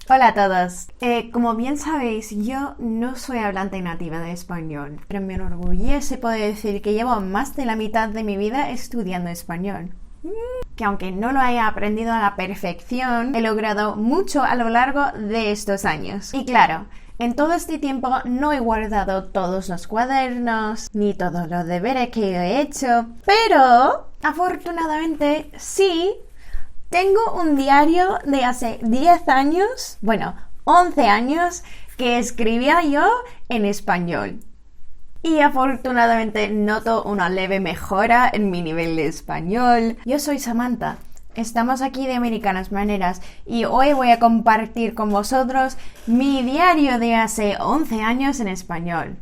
Hola a todos. Como bien sabéis, yo no soy hablante nativa de español, pero me enorgullece poder decir que llevo más de la mitad de mi vida estudiando español. Que aunque no lo haya aprendido a la perfección, he logrado mucho a lo largo de estos años. Y claro, en todo este tiempo no he guardado todos los cuadernos, ni todos los deberes que he hecho, pero afortunadamente sí, tengo un diario de hace 10 años, 11 años, que escribía yo en español. Y afortunadamente noto una leve mejora en mi nivel de español. Yo soy Samantha. Estamos aquí de Americanas Maneras y hoy voy a compartir con vosotros mi diario de hace 11 años en español.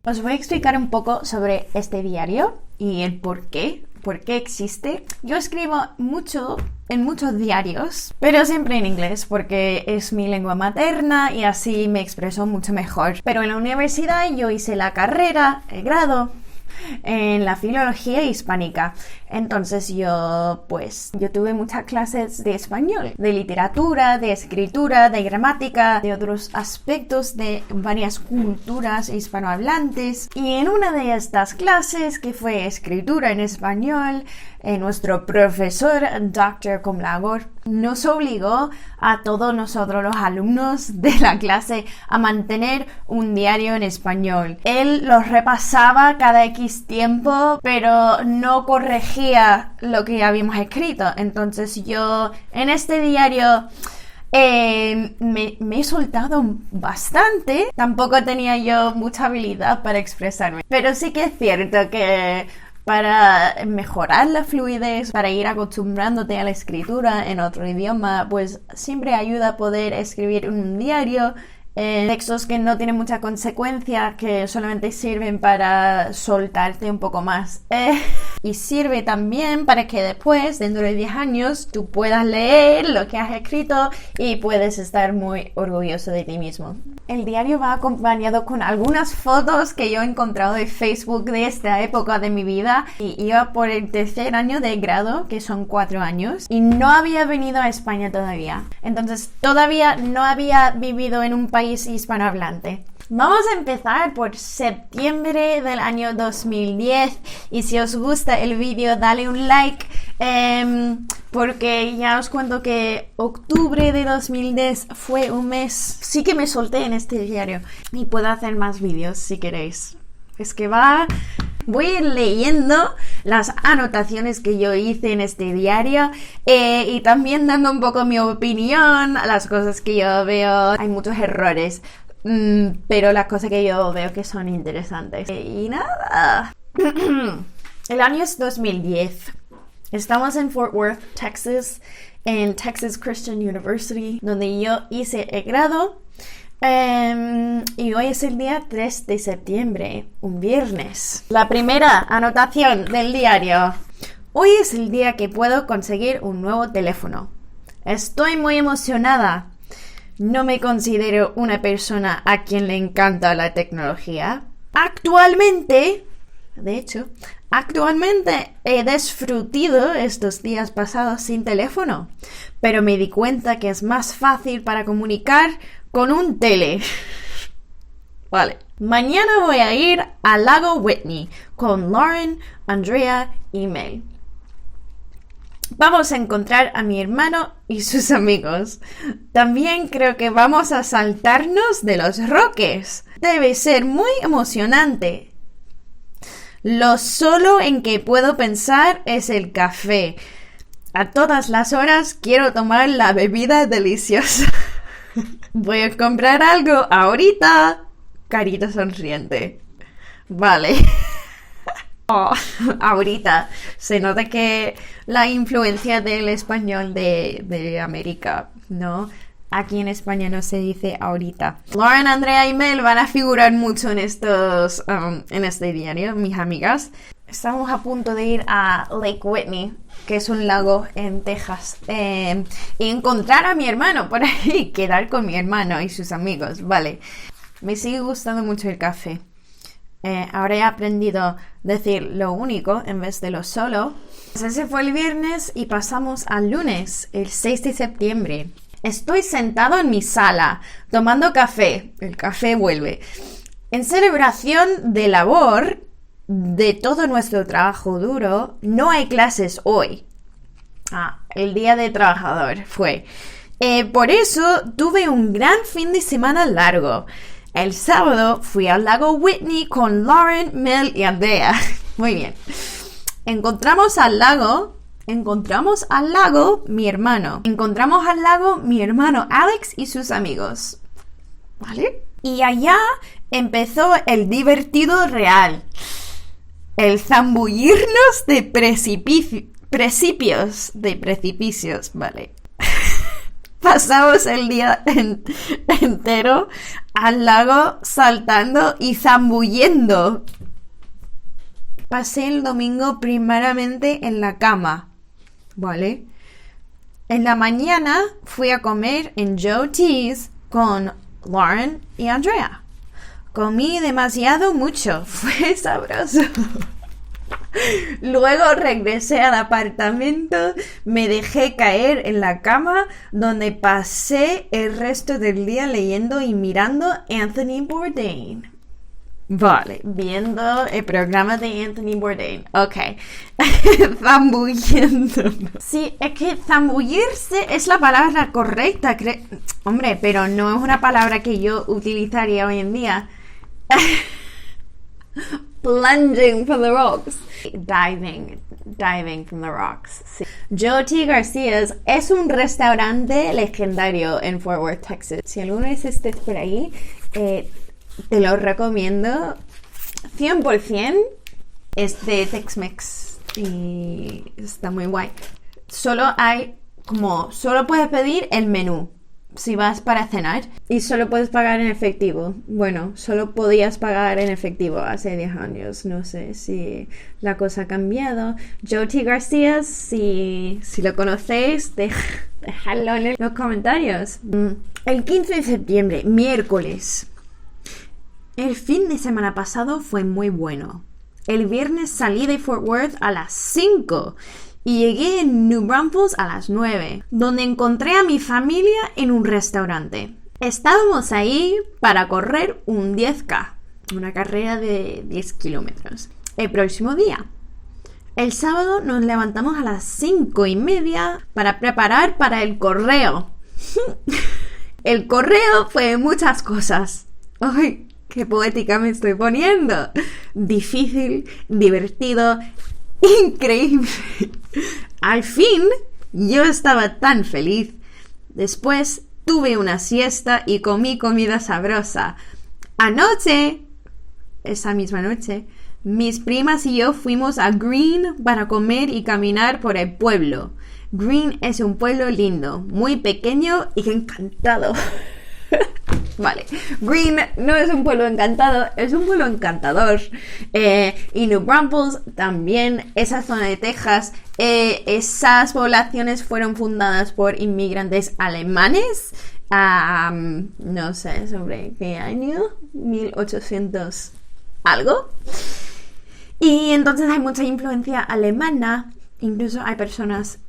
Os voy a explicar un poco sobre este diario y el por qué existe. Yo escribo mucho en muchos diarios, pero siempre en inglés porque es mi lengua materna y así me expreso mucho mejor. Pero en la universidad yo hice la carrera, el grado, en la filología hispánica. Entonces yo tuve muchas clases de español, de literatura, de escritura, de gramática, de otros aspectos de varias culturas hispanohablantes. Y en una de estas clases, que fue escritura en español, nuestro profesor, Dr. Comlagor, nos obligó a todos nosotros los alumnos de la clase a mantener un diario en español. Él los repasaba cada X tiempo, pero no corregía lo que habíamos escrito. Entonces yo en este diario me he soltado bastante. Tampoco tenía yo mucha habilidad para expresarme, pero sí que es cierto que para mejorar la fluidez, para ir acostumbrándote a la escritura en otro idioma, pues siempre ayuda a poder escribir un diario, textos que no tienen mucha consecuencia, que solamente sirven para soltarte un poco más. Y sirve también para que después, dentro de 10 años, tú puedas leer lo que has escrito y puedes estar muy orgulloso de ti mismo. El diario va acompañado con algunas fotos que yo he encontrado de Facebook de esta época de mi vida. Y iba por el tercer año de grado, que son 4 años, y no había venido a España todavía. Entonces todavía no había vivido en un país hispanohablante. Vamos a empezar por septiembre del año 2010 y si os gusta el vídeo dale un like porque ya os cuento que octubre de 2010 fue un mes, sí que me solté en este diario y puedo hacer más vídeos si queréis. Es que voy a ir leyendo las anotaciones que yo hice en este diario y también dando un poco mi opinión, las cosas que yo veo. Hay muchos errores, pero las cosas que yo veo que son interesantes. Y nada. El año es 2010. Estamos en Fort Worth, Texas, en Texas Christian University, donde yo hice el grado. Y hoy es el día 3 de septiembre, un viernes. La primera anotación del diario. Hoy es el día que puedo conseguir un nuevo teléfono. Estoy muy emocionada. No me considero una persona a quien le encanta la tecnología. Actualmente he disfrutado estos días pasados sin teléfono, pero me di cuenta que es más fácil para comunicar con un tele. Vale. Mañana voy a ir al lago Whitney con Lauren, Andrea y Mel. Vamos a encontrar a mi hermano y sus amigos. También creo que vamos a saltarnos de los roques. Debe ser muy emocionante. Lo solo en que puedo pensar es el café. A todas las horas quiero tomar la bebida deliciosa. Voy a comprar algo ahorita. Carita sonriente. Vale. Oh, ahorita. Se nota que la influencia del español de América, ¿no? Aquí en España no se dice ahorita. Lauren, Andrea y Mel van a figurar mucho en este diario, mis amigas. Estamos a punto de ir a Lake Whitney, que es un lago en Texas, y encontrar a mi hermano por ahí, quedar con mi hermano y sus amigos, vale. Me sigue gustando mucho el café. Ahora he aprendido a decir lo único en vez de lo solo. Ese fue el viernes y pasamos al lunes, el 6 de septiembre. Estoy sentado en mi sala, tomando café. El café vuelve. En celebración de labor de todo nuestro trabajo duro, no hay clases hoy. El día del trabajador fue. Por eso tuve un gran fin de semana largo. El sábado fui al lago Whitney con Lauren, Mel y Andrea. Muy bien. Encontramos al lago mi hermano. Encontramos al lago mi hermano Alex y sus amigos. ¿Vale? Y allá empezó el divertido real. El zambullirnos de precipicios, ¿vale? Pasamos el día entero al lago saltando y zambullendo. Pasé el domingo primeramente en la cama, ¿vale? En la mañana fui a comer en Joe T's con Lauren y Andrea. Comí demasiado mucho, fue sabroso. Luego regresé al apartamento, me dejé caer en la cama donde pasé el resto del día leyendo y mirando Anthony Bourdain. Vale, viendo el programa de Anthony Bourdain. Ok. Zambullendo. Sí, es que zambullirse es la palabra correcta. Hombre, pero no es una palabra que yo utilizaría hoy en día. Plunging from the rocks. Diving from the rocks. Sí. Joe T. Garcia's es un restaurante legendario en Fort Worth, Texas. Si alguna vez estés por ahí, te lo recomiendo 100%. Es de Tex-Mex y está muy guay. Solo puedes pedir el menú si vas para cenar y solo puedes pagar en efectivo. Bueno, solo podías pagar en efectivo hace 10 años. No sé si la cosa ha cambiado. Joe T. Garcia, si lo conocéis, dejadlo en los comentarios. El 15 de septiembre, miércoles. El fin de semana pasado fue muy bueno. El viernes salí de Fort Worth a las 5 y llegué en New Braunfels a las 9, donde encontré a mi familia en un restaurante. Estábamos ahí para correr un 10K, una carrera de 10 kilómetros, el próximo día. El sábado nos levantamos a las 5:30 para preparar para el correo. El correo fue muchas cosas. ¡Ay, qué poética me estoy poniendo! Difícil, divertido, increíble. Al fin, yo estaba tan feliz. Después tuve una siesta y comí comida sabrosa. Esa misma noche, mis primas y yo fuimos a Green para comer y caminar por el pueblo. Green es un pueblo lindo, muy pequeño y encantado. Vale, Green no es un pueblo encantado, es un pueblo encantador. Y New Braunfels también, esa zona de Texas, esas poblaciones fueron fundadas por inmigrantes alemanes. No sé sobre qué año, 1800 algo. Y entonces hay mucha influencia alemana. Incluso hay personas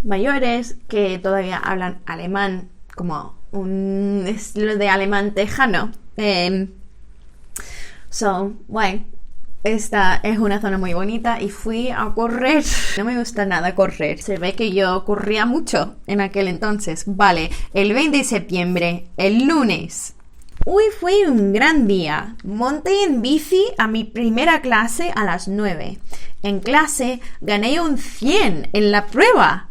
mayores que todavía hablan alemán como un estilo de alemán tejano. So, bueno, esta es una zona muy bonita y fui a correr. No me gusta nada correr. Se ve que yo corría mucho en aquel entonces. Vale, el 20 de septiembre, el lunes. Hoy fue un gran día. Monté en bici a mi primera clase a las 9. En clase gané un 100 en la prueba.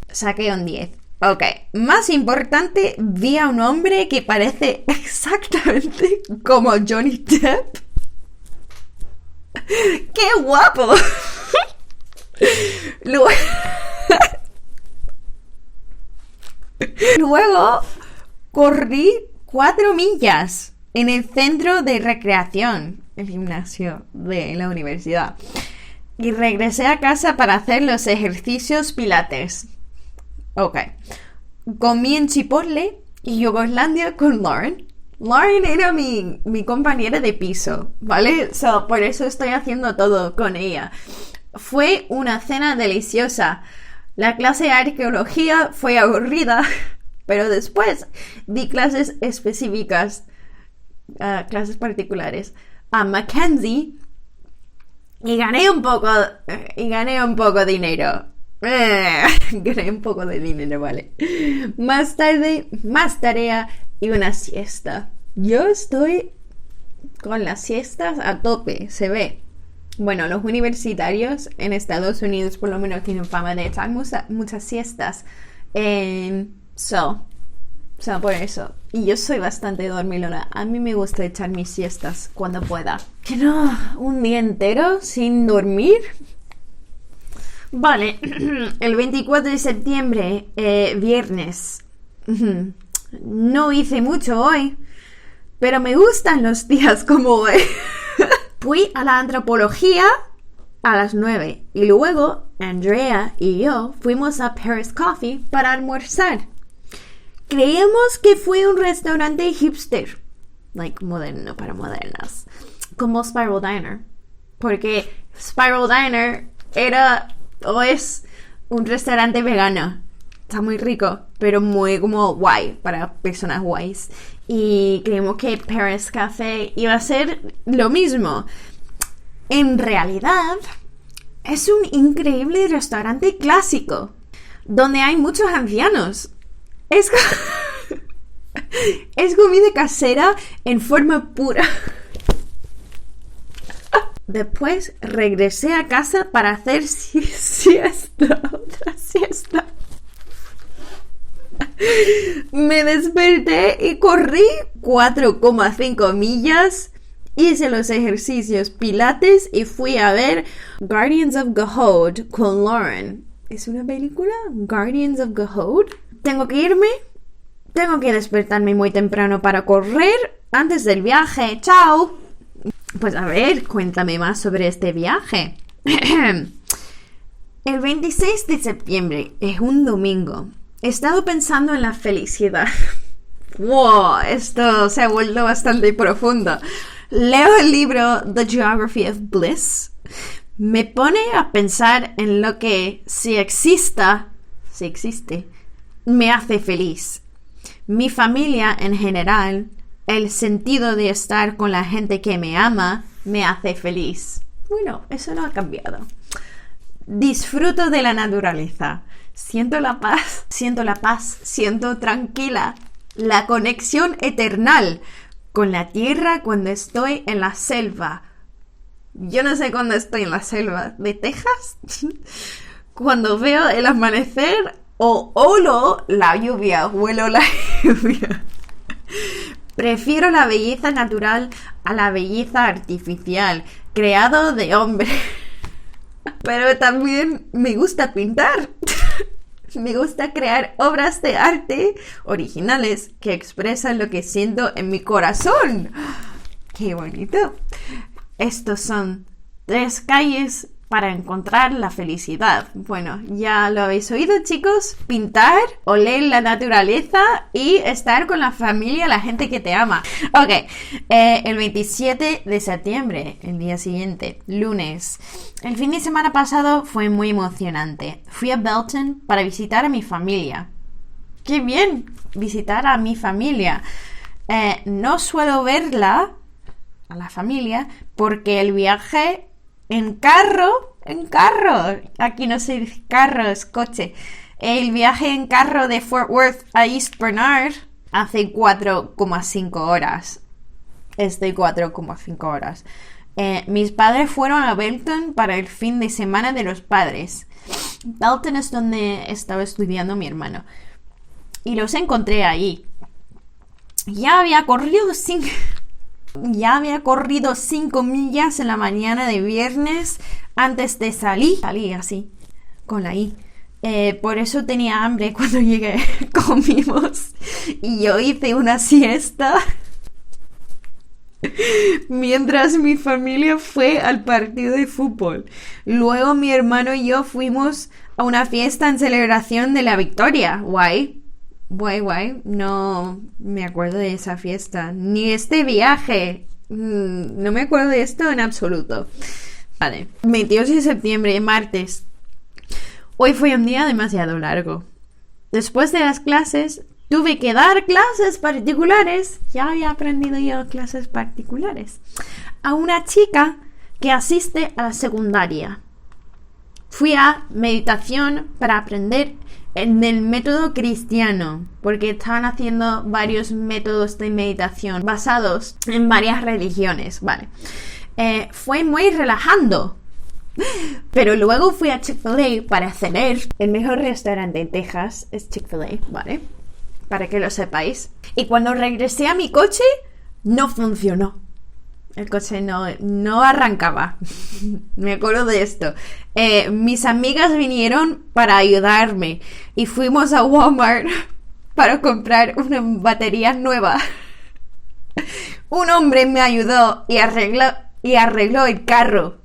Saqué un 10. Ok, más importante, vi a un hombre que parece exactamente como Johnny Depp. ¡Qué guapo! Luego corrí 4 millas en el centro de recreación, el gimnasio de la universidad. Y regresé a casa para hacer los ejercicios pilates. Ok. Comí en Chipotle y Yugoslandia con Lauren. Lauren era mi compañera de piso, ¿vale? Por eso estoy haciendo todo con ella. Fue una cena deliciosa. La clase de arqueología fue aburrida, pero después di clases específicas, clases particulares a Mackenzie y gané un poco de dinero. Gané un poco de dinero, vale. Más tarde, más tarea y una siesta. Yo estoy con las siestas a tope, se ve. Bueno, los universitarios en Estados Unidos por lo menos tienen fama de echar muchas siestas. Por eso. Y yo soy bastante dormilona. A mí me gusta echar mis siestas cuando pueda. Que no, un día entero sin dormir. Vale, el 24 de septiembre, viernes. No hice mucho hoy, pero me gustan los días como hoy. Fui a la antropología a las 9 y luego Andrea y yo fuimos a Paris Coffee para almorzar. Creíamos que fue un restaurante hipster, moderno para modernas, como Spiral Diner, porque Spiral Diner es un restaurante vegano. Está muy rico, pero muy como guay para personas guays. Y creímos que Paris Café iba a ser lo mismo. En realidad, es un increíble restaurante clásico, donde hay muchos ancianos. Es comida casera en forma pura. Después regresé a casa para hacer otra siesta. Me desperté y corrí 4,5 millas, hice los ejercicios pilates y fui a ver Guardians of Gahod con Lauren. ¿Es una película? Guardians of Gahod. Tengo que irme. Tengo que despertarme muy temprano para correr antes del viaje. ¡Chao! Pues a ver, cuéntame más sobre este viaje. El 26 de septiembre es un domingo. He estado pensando en la felicidad. Wow, esto se ha vuelto bastante profundo. Leo el libro The Geography of Bliss. Me pone a pensar en lo que, si existe, me hace feliz. Mi familia en general, el sentido de estar con la gente que me ama, me hace feliz. Bueno, eso no ha cambiado. Disfruto de la naturaleza. Siento la paz, siento tranquila. La conexión eternal con la tierra cuando estoy en la selva. Yo no sé cuándo estoy en la selva de Texas. Cuando veo el amanecer o olo la lluvia, huelo la lluvia. Prefiero la belleza natural a la belleza artificial, creado de hombre. Pero también me gusta pintar. Me gusta crear obras de arte originales que expresan lo que siento en mi corazón. ¡Qué bonito! Estos son 3 calles para encontrar la felicidad. Bueno, ya lo habéis oído, chicos. Pintar, oler la naturaleza y estar con la familia, la gente que te ama. Ok, el 27 de septiembre, el día siguiente, lunes. El fin de semana pasado fue muy emocionante. Fui a Belton para visitar a mi familia. ¡Qué bien! Visitar a mi familia. No suelo verla a la familia, porque el viaje en carro, aquí no se dice carro, es coche, el viaje en carro de Fort Worth a East Bernard hace 4,5 horas. Estoy 4,5 horas. Mis padres fueron a Belton para el fin de semana de los padres. Belton es donde estaba estudiando mi hermano. Y los encontré ahí. Ya había corrido 5 millas en la mañana de viernes antes de salir. Salí así, con la I. Por eso tenía hambre cuando llegué. Comimos. Y yo hice una siesta mientras mi familia fue al partido de fútbol. Luego mi hermano y yo fuimos a una fiesta en celebración de la victoria. Guay. No me acuerdo de esa fiesta. Ni este viaje. No me acuerdo de esto en absoluto. Vale. 22 de septiembre, martes. Hoy fue un día demasiado largo. Después de las clases, tuve que dar clases particulares. Ya había aprendido yo clases particulares. A una chica que asiste a la secundaria. Fui a meditación para aprender del método cristiano, porque estaban haciendo varios métodos de meditación basados en varias religiones, ¿vale? Fue muy relajando. Pero luego fui a Chick-fil-A para cenar. El mejor restaurante en Texas es Chick-fil-A, ¿vale? Para que lo sepáis. Y cuando regresé a mi coche, no funcionó. El coche no arrancaba. Me acuerdo de esto. Mis amigas vinieron para ayudarme y fuimos a Walmart para comprar una batería nueva. Un hombre me ayudó y arregló el carro.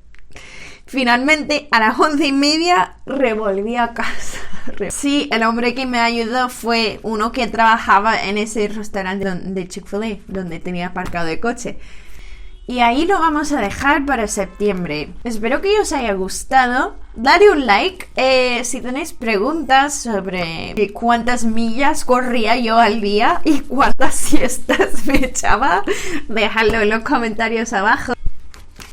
Finalmente, a las 11:30 revolví a casa. Sí, el hombre que me ayudó fue uno que trabajaba en ese restaurante de Chick-fil-A, donde tenía aparcado el coche. Y ahí lo vamos a dejar para septiembre. Espero que os haya gustado. Dale un like. Si tenéis preguntas sobre cuántas millas corría yo al día y cuántas siestas me echaba, dejadlo en los comentarios abajo.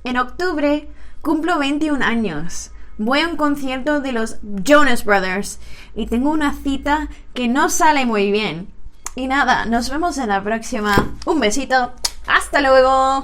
En octubre cumplo 21 años. Voy a un concierto de los Jonas Brothers y tengo una cita que no sale muy bien. Y nada, nos vemos en la próxima. Un besito. ¡Hasta luego!